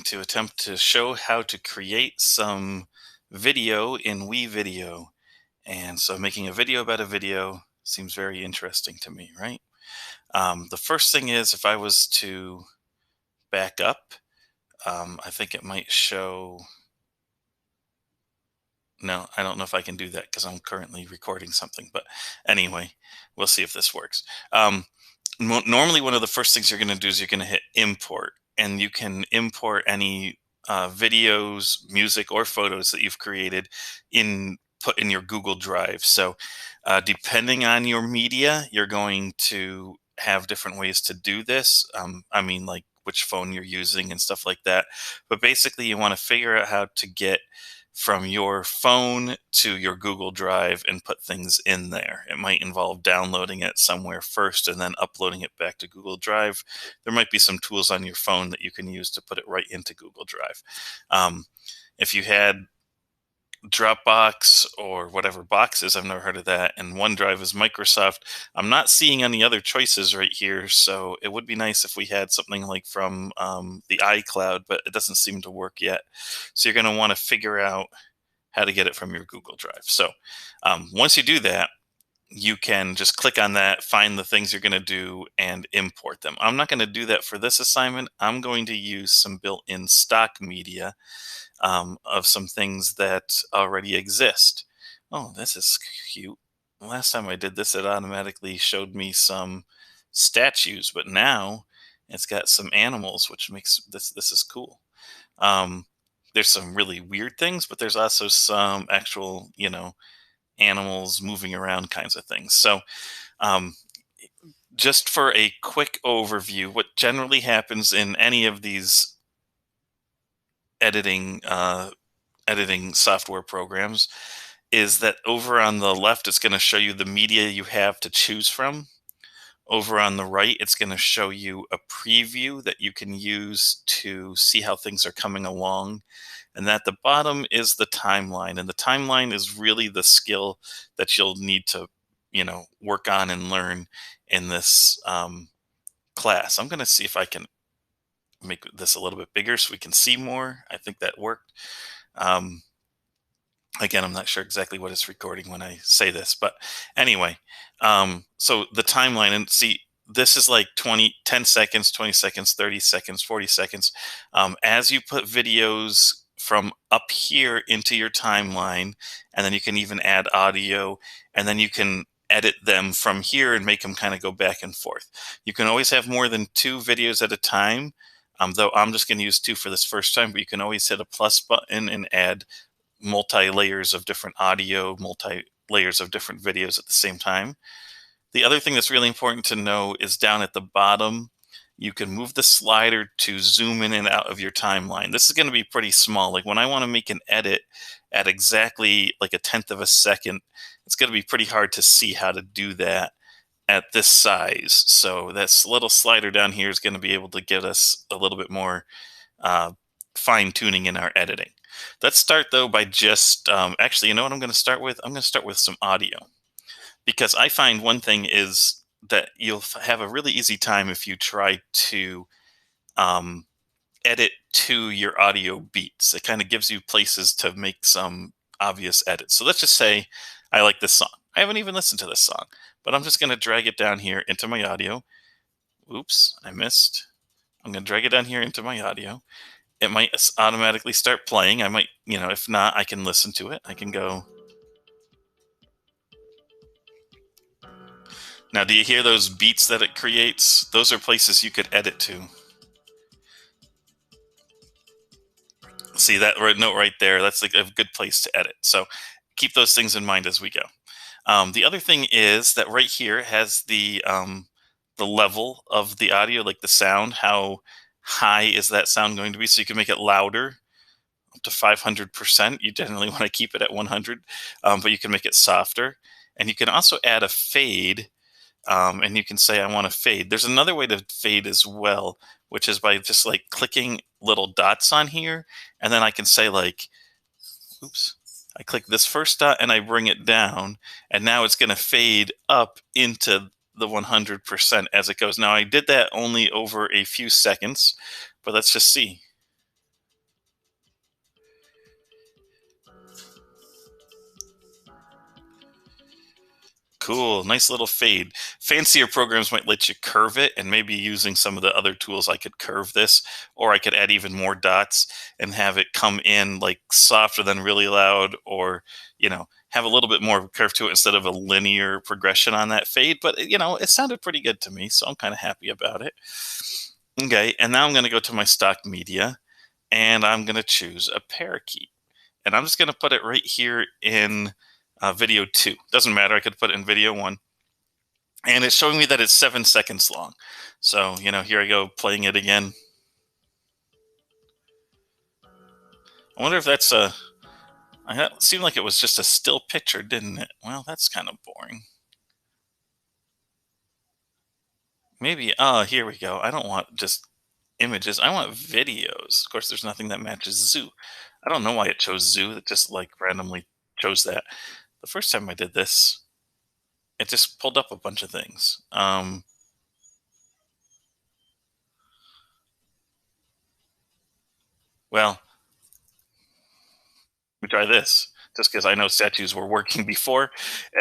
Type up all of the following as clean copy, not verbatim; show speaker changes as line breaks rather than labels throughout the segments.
to attempt to show how to create some video in WeVideo. And so making a video about a video seems very interesting to me, right? The first thing is if I was to back up, I think it might show. No, I don't know if I can do that because I'm currently recording something. But anyway, we'll see if this works. Um, Normally, one of the first things you're going to do is you're going to hit import, and you can import any videos, music, or photos that you've created put in your Google Drive. So, depending on your media, you're going to have different ways to do this. I mean, like which phone you're using and stuff like that. But basically, you want to figure out how to get from your phone to your Google Drive and put things in there. It might involve downloading it somewhere first and then uploading it back to Google Drive. There might be some tools on your phone that you can use to put it right into Google Drive. If you had Dropbox or whatever boxes, I've never heard of that, and OneDrive is Microsoft. I'm not seeing any other choices right here, so it would be nice if we had something like from the iCloud, but it doesn't seem to work yet. So you're going to want to figure out how to get it from your Google Drive. So once you do that, you can just click on that, find the things you're going to do, and import them. I'm not going to do that for this assignment. I'm going to use some built-in stock media of some things that already exist. Oh, this is cute. Last time I did this, it automatically showed me some statues, but now it's got some animals, which makes this is cool. Um, there's some really weird things, but there's also some actual, animals moving around kinds of things. So, um, just for a quick overview, what generally happens in any of these editing editing software programs is that over on the left, it's going to show you the media you have to choose from. Over on the right, it's going to show you a preview that you can use to see how things are coming along. And at the bottom is the timeline. And the timeline is really the skill that you'll need to, work on and learn in this class. I'm going to see if I can make this a little bit bigger so we can see more. I think that worked. Um, Again, I'm not sure exactly what it's recording when I say this, but anyway, so the timeline, and see, this is like 10 seconds, 20 seconds, 30 seconds, 40 seconds. As you put videos from up here into your timeline, and then you can even add audio, and then you can edit them from here and make them kind of go back and forth. You can always have more than 2 videos at a time, though I'm just going to use 2 for this first time, but you can always hit a plus button and add multi-layers of different audio, multi-layers of different videos at the same time. The other thing that's really important to know is down at the bottom, you can move the slider to zoom in and out of your timeline. This is going to be pretty small. Like when I want to make an edit at exactly like 1/10 of a second, it's going to be pretty hard to see how to do that at this size. So this little slider down here is going to be able to get us a little bit more fine tuning in our editing. Let's start though by just actually, you know what I'm going to start with? I'm going to start with some audio, because I find one thing is that you'll have a really easy time if you try to um, edit to your audio beats. It kind of gives you places to make some obvious edits. So let's just say I like this song. I haven't even listened to this song, but I'm just going to drag it down here into my audio. Oops, I missed. I'm going to drag it down here into my audio. It might automatically start playing. I might, if not, I can listen to it. I can go. Now, do you hear those beats that it creates? Those are places you could edit to. See that note right there? That's like a good place to edit. So keep those things in mind as we go. The other thing is that right here has the level of the audio, like the sound. How high is that sound going to be? So you can make it louder, up to 500%. You generally want to keep it at 100, but you can make it softer. And you can also add a fade, and you can say, I want to fade. There's another way to fade as well, which is by just like clicking little dots on here. And then I can say like, oops, I click this first dot and I bring it down. And now it's going to fade up into the 100% as it goes. Now I did that only over a few seconds, but let's just see. Cool. Nice little fade. Fancier programs might let you curve it, and maybe using some of the other tools, I could curve this, or I could add even more dots and have it come in like softer than really loud, or, have a little bit more curve to it instead of a linear progression on that fade. But, it sounded pretty good to me. So I'm kind of happy about it. Okay. And now I'm going to go to my stock media and I'm going to choose a parakeet. And I'm just going to put it right here in video 2. Doesn't matter. I could put it in video 1. And it's showing me that it's 7 seconds long. So, here I go playing it again. I wonder if that's it seemed like it was just a still picture, didn't it? Well, that's kind of boring. Maybe, here we go. I don't want just images. I want videos. Of course, there's nothing that matches zoo. I don't know why it chose zoo. It just like randomly chose that. The first time I did this, it just pulled up a bunch of things. Well, me try this just because I know statues were working before,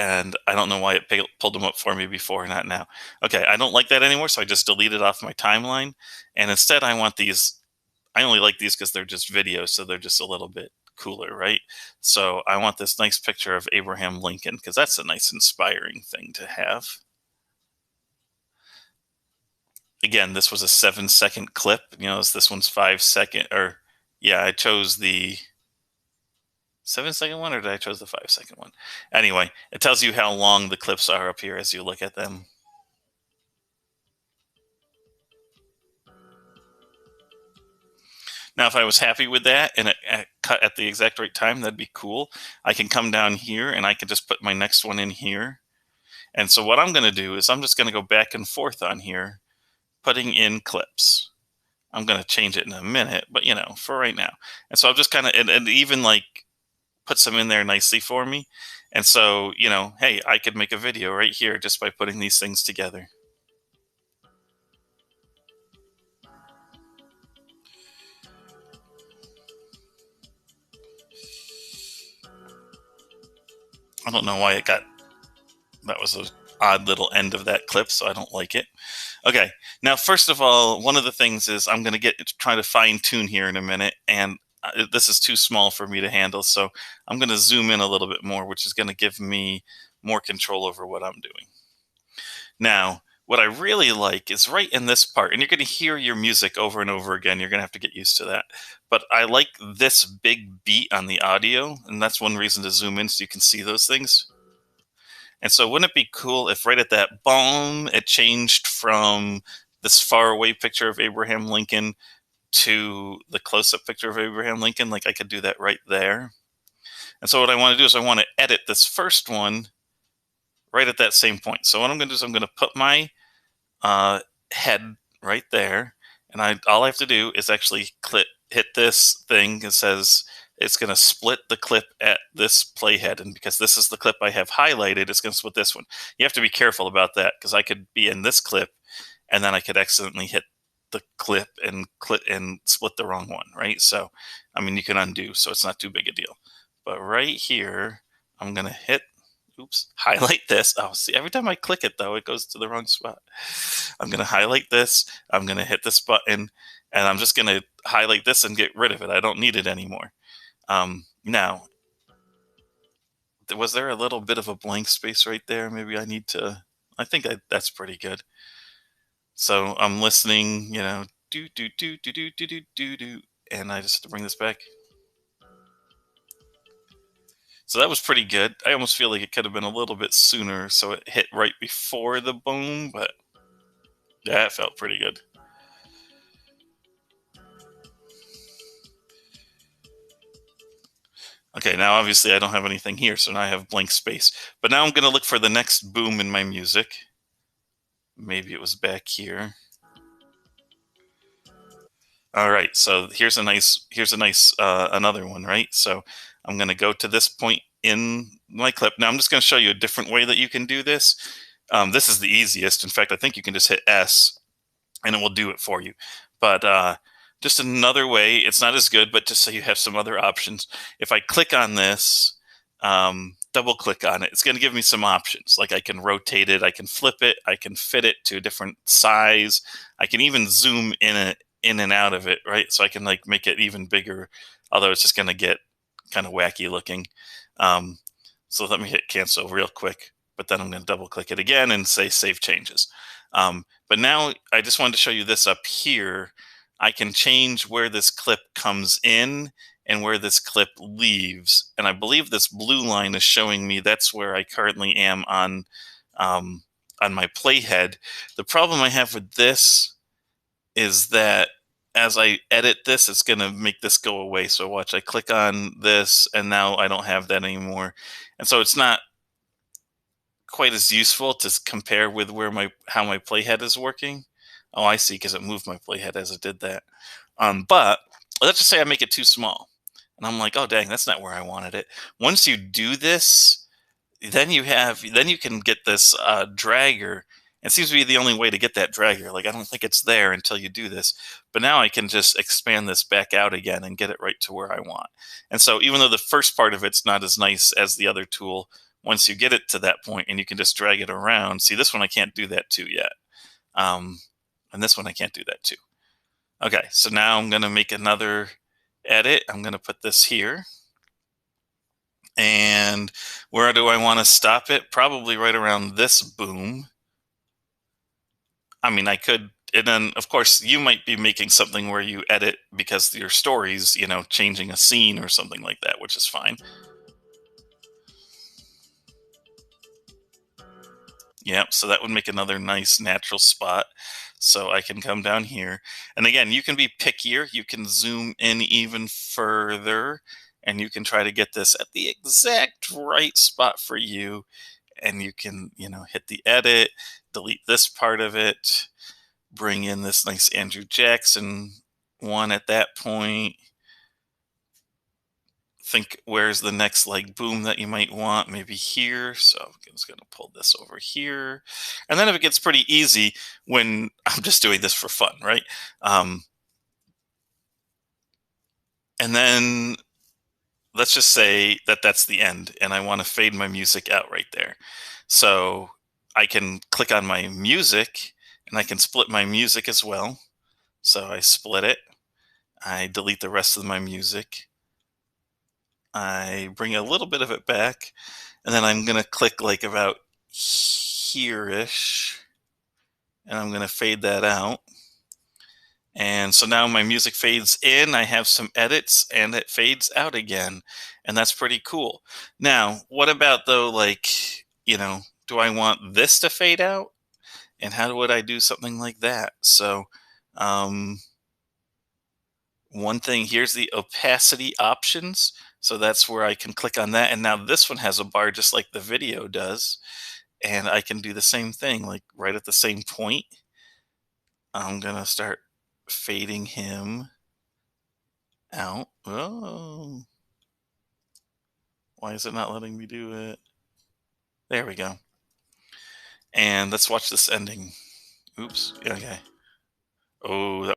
and I don't know why it pulled them up for me before, not now. Okay, I don't like that anymore, so I just deleted off my timeline, and instead I want these. I only like these because they're just videos, so they're just a little bit cooler, right? So I want this nice picture of Abraham Lincoln because that's a nice, inspiring thing to have. Again, this was a 7-second clip. This one's 5 second, or yeah, I chose the 7 second one, or did I chose the 5 second one? Anyway, it tells you how long the clips are up here as you look at them. Now, if I was happy with that and it cut at the exact right time, that'd be cool. I can come down here and I can just put my next one in here. And so what I'm going to do is I'm just going to go back and forth on here, putting in clips. I'm going to change it in a minute, but for right now. And so I'm just kind of, and even like put some in there nicely for me. And so, hey, I could make a video right here just by putting these things together. I don't know why that was an odd little end of that clip, so I don't like it. Okay, now first of all, one of the things is I'm going to try to fine tune here in a minute, and this is too small for me to handle, so I'm going to zoom in a little bit more, which is going to give me more control over what I'm doing. Now, what I really like is right in this part, and you're going to hear your music over and over again. You're going to have to get used to that. But I like this big beat on the audio, and that's one reason to zoom in so you can see those things. And so, wouldn't it be cool if right at that boom, it changed from this far away picture of Abraham Lincoln to the close up picture of Abraham Lincoln? Like I could do that right there. And so, what I want to do is I want to edit this first one right at that same point. So, what I'm going to do is I'm going to put my head right there, and all I have to do is actually hit this thing. It says it's going to split the clip at this playhead, and because this is the clip I have highlighted, it's going to split this one. You have to be careful about that because I could be in this clip, and then I could accidentally hit the clip and split the wrong one, right? So, I mean, you can undo, so it's not too big a deal. But right here, I'm going to hit highlight this. Oh, see, every time I click it, though, it goes to the wrong spot. I'm going to highlight this. I'm going to hit this button, and I'm just going to highlight this and get rid of it. I don't need it anymore. Now, was there a little bit of a blank space right there? Maybe I need to, I think that's pretty good. So I'm listening, do, do, do, do, do, do, do, do, do, and I just have to bring this back. So that was pretty good. I almost feel like it could have been a little bit sooner, so it hit right before the boom, but yeah, it felt pretty good. Okay, now obviously I don't have anything here, so now I have blank space. But now I'm going to look for the next boom in my music. Maybe it was back here. All right, so here's a nice another one, right? So I'm going to go to this point in my clip. Now I'm just going to show you a different way that you can do this. This is the easiest. In fact, I think you can just hit S and it will do it for you. But just another way, it's not as good, but just so you have some other options. If I click on this, double click on it, it's going to give me some options. Like I can rotate it, I can flip it, I can fit it to a different size. I can even zoom in and out of it, right? So I can like make it even bigger, although it's just going to get kind of wacky looking. Um, so let me hit cancel real quick, but then I'm going to double click it again and say save changes. But now I just wanted to show you this up here. I can change where this clip comes in and where this clip leaves. And I believe this blue line is showing me that's where I currently am um, on my playhead. The problem I have with this is that as I edit this, it's going to make this go away. So watch, I click on this and now I don't have that anymore. And so it's not quite as useful to compare with where how my playhead is working. Oh, I see, because it moved my playhead as it did that. But let's just say I make it too small. And I'm like, oh, dang, that's not where I wanted it. Once you do this, then you can get this dragger. It seems to be the only way to get that dragger. Like, I don't think it's there until you do this. But now I can just expand this back out again and get it right to where I want. And so even though the first part of it's not as nice as the other tool, once you get it to that point and you can just drag it around. See, this one I can't do that to yet. And this one I can't do that to. Okay, so now I'm going to make another edit. I'm going to put this here. And where do I want to stop it? Probably right around this boom. I mean, I could, and then of course you might be making something where you edit because your story's, changing a scene or something like that, which is fine. Yep, so that would make another nice natural spot. So I can come down here. And again, you can be pickier. You can zoom in even further and you can try to get this at the exact right spot for you. And you can, hit the edit, delete this part of it, bring in this nice Andrew Jackson one at that point. Think where's the next like boom that you might want, maybe here. So I'm just going to pull this over here. And then if it gets pretty easy, when I'm just doing this for fun, right? And then let's just say that that's the end and I want to fade my music out right there. So I can click on my music and I can split my music as well. So I split it. I delete the rest of my music. I bring a little bit of it back, and then I'm going to click like about here-ish, and I'm going to fade that out. And so now my music fades in, I have some edits, and it fades out again, and that's pretty cool. Now, what about though, like, do I want this to fade out? And how would I do something like that? So, one thing, here's the opacity options. So that's where I can click on that. And now this one has a bar just like the video does. And I can do the same thing, like right at the same point. I'm going to start fading him out. Oh, why is it not letting me do it? There we go. And let's watch this ending. Oops. Okay. Oh,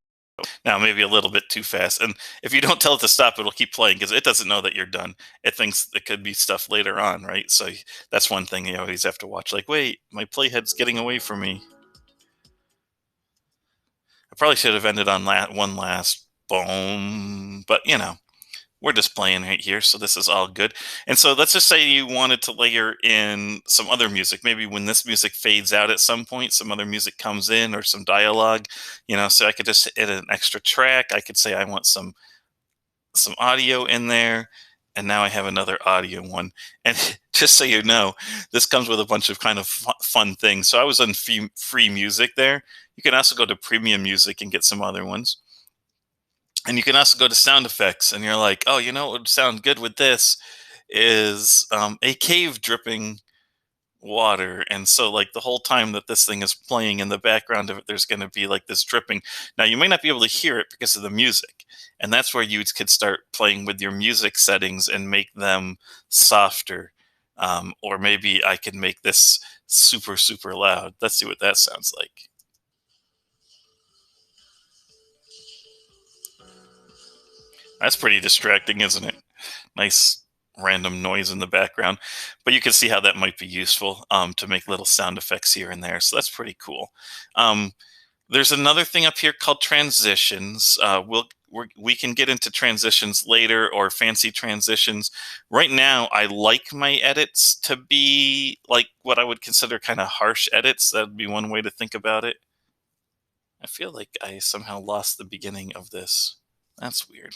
now maybe a little bit too fast. And if you don't tell it to stop, it'll keep playing because it doesn't know that you're done. It thinks it could be stuff later on, right? So that's one thing you always have to watch. Like, wait, my playhead's getting away from me. I probably should have ended on one last boom, but we're just playing right here, so this is all good. And so let's just say you wanted to layer in some other music. Maybe when this music fades out at some point, some other music comes in or some dialogue, so I could just add an extra track. I could say I want some audio in there, and now I have another audio one. And just so you know, this comes with a bunch of kind of fun things. So I was on free music there. You can also go to premium music and get some other ones. And you can also go to sound effects, and you're like, oh, what would sound good with this is a cave dripping water. And so like the whole time that this thing is playing, in the background of it, there's going to be like this dripping. Now you may not be able to hear it because of the music, and that's where you could start playing with your music settings and make them softer. Or maybe I could make this super, super loud. Let's see what that sounds like. That's pretty distracting, isn't it? Nice random noise in the background. But you can see how that might be useful to make little sound effects here and there. So that's pretty cool. Um, there's another thing up here called transitions. We can get into transitions later or fancy transitions. Right now, I like my edits to be like what I would consider kind of harsh edits. That would be one way to think about it. I feel like I somehow lost the beginning of this. That's weird.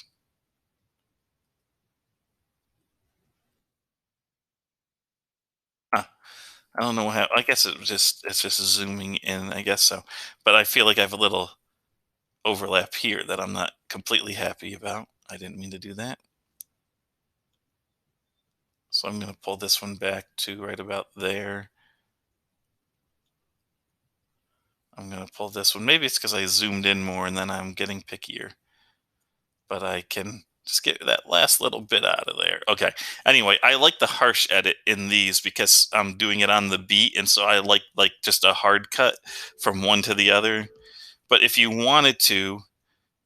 Huh. I don't know how. I guess it's just zooming in. I guess so. But I feel like I have a little overlap here that I'm not completely happy about. I didn't mean to do that. So I'm going to pull this one back to right about there. I'm going to pull this one. Maybe it's because I zoomed in more and then I'm getting pickier. But I can just get that last little bit out of there. Okay. Anyway, I like the harsh edit in these because I'm doing it on the beat, and so I like just a hard cut from one to the other. But if you wanted to,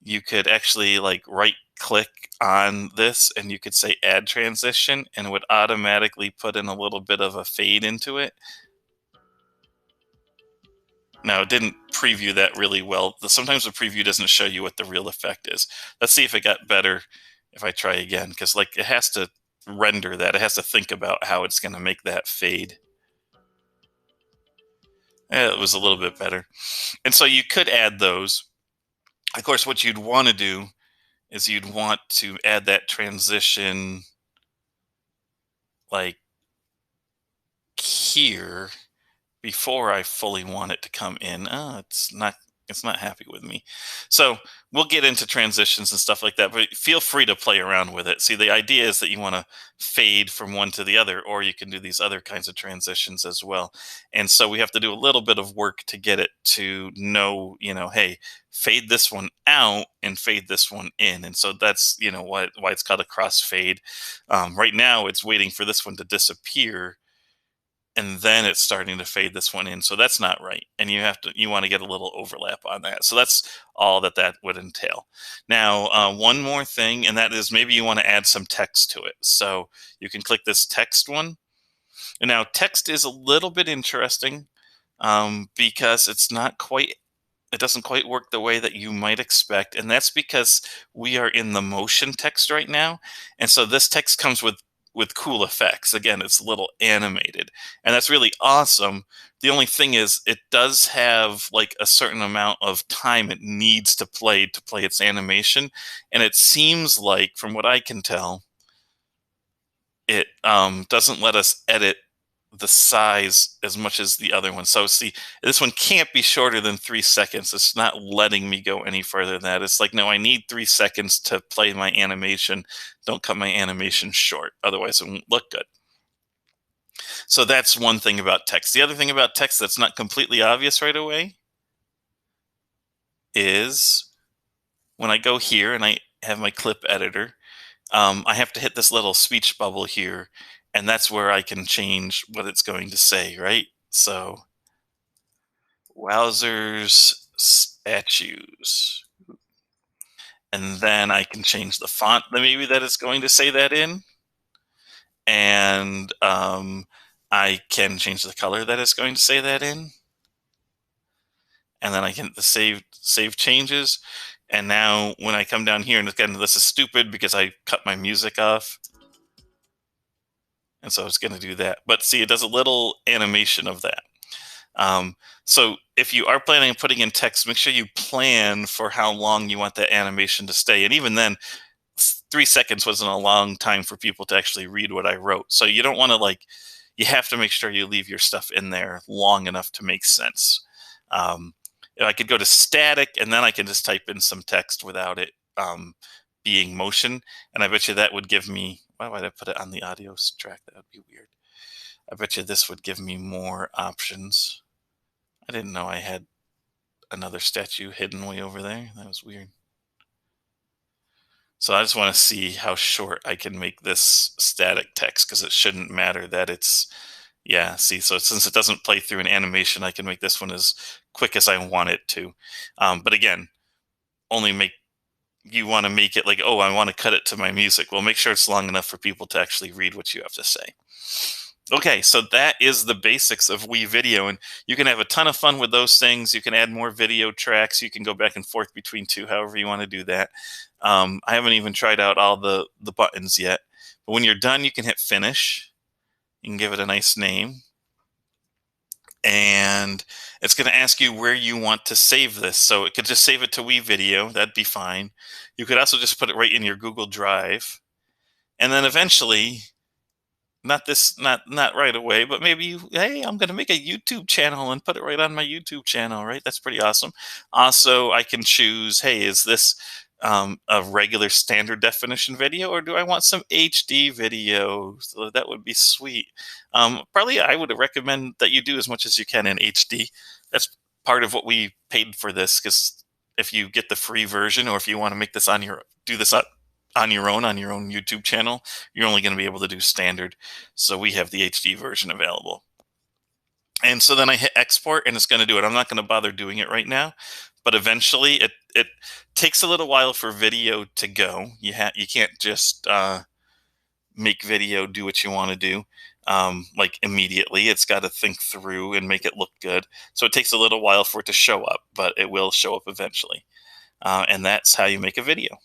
you could actually like right click on this and you could say add transition and it would automatically put in a little bit of a fade into it. Now, it didn't preview that really well. Sometimes the preview doesn't show you what the real effect is. Let's see if it got better if I try again, because like it has to render that. It has to think about how it's going to make that fade. It was a little bit better. And so you could add those. Of course, what you'd want to do is you'd want to add that transition like here before I fully want it to come in. It's not happy with me. So we'll get into transitions and stuff like that, but feel free to play around with it. See, the idea is that you want to fade from one to the other, or you can do these other kinds of transitions as well. And so we have to do a little bit of work to get it to know, hey, fade this one out and fade this one in. And so that's, why it's called a crossfade. Right now it's waiting for this one to disappear and then it's starting to fade this one in. So that's not right. And you want to get a little overlap on that. So that's all that would entail. Now, one more thing, and that is maybe you want to add some text to it. So you can click this text one. And now text is a little bit interesting because it doesn't quite work the way that you might expect. And that's because we are in the motion text right now. And so this text comes with cool effects. Again, it's a little animated. And that's really awesome. The only thing is it does have like a certain amount of time it needs to play its animation. And it seems like, from what I can tell, it doesn't let us edit the size as much as the other one. So see, this one can't be shorter than 3 seconds. It's not letting me go any further than that. It's like, no, I need 3 seconds to play my animation. Don't cut my animation short. Otherwise it won't look good. So that's one thing about text. The other thing about text that's not completely obvious right away is when I go here and I have my clip editor, I have to hit this little speech bubble here, and that's where I can change what it's going to say, right? So, wowzers statues. And then I can change the font that maybe that it's going to say that in. And I can change the color that it's going to say that in. And then I can hit the save changes. And now when I come down here, and again, this is stupid because I cut my music off. And so it's going to do that. But see, it does a little animation of that. So if you are planning on putting in text, make sure you plan for how long you want that animation to stay. And even then, 3 seconds wasn't a long time for people to actually read what I wrote. So you don't want to you have to make sure you leave your stuff in there long enough to make sense. If I could go to static and then I can just type in some text without it being motion. And I bet you that would give me, why would I put it on the audio track? That would be weird. I bet you this would give me more options. I didn't know I had another statue hidden way over there. That was weird. So I just want to see how short I can make this static text because it shouldn't matter that it's, yeah, see, so since it doesn't play through an animation, I can make this one as quick as I want it to. But again, only make you want to make it like, oh, I want to cut it to my music. Well, make sure it's long enough for people to actually read what you have to say. Okay, so that is the basics of WeVideo, and you can have a ton of fun with those things. You can add more video tracks. You can go back and forth between two, however you want to do that. I haven't even tried out all the buttons yet, but when you're done, you can hit finish. You can give it a nice name, and it's going to ask you where you want to save this. So it could just save it to WeVideo. That'd be fine. You could also just put it right in your Google Drive, and then eventually, not right away, but maybe hey, I'm going to make a YouTube channel and put it right on my YouTube channel, right? That's pretty awesome. Also, I can choose, hey, is this a regular standard definition video, or do I want some HD video? So that would be sweet. Probably I would recommend that you do as much as you can in HD. That's part of what we paid for this, because if you get the free version, or if you want to make this on your do this on your own YouTube channel, you're only going to be able to do standard. So we have the HD version available. And so then I hit export, and it's going to do it. I'm not going to bother doing it right now, but eventually it takes a little while for video to go. You can't just make video do what you want to do like immediately. It's got to think through and make it look good. So it takes a little while for it to show up, but it will show up eventually. And that's how you make a video.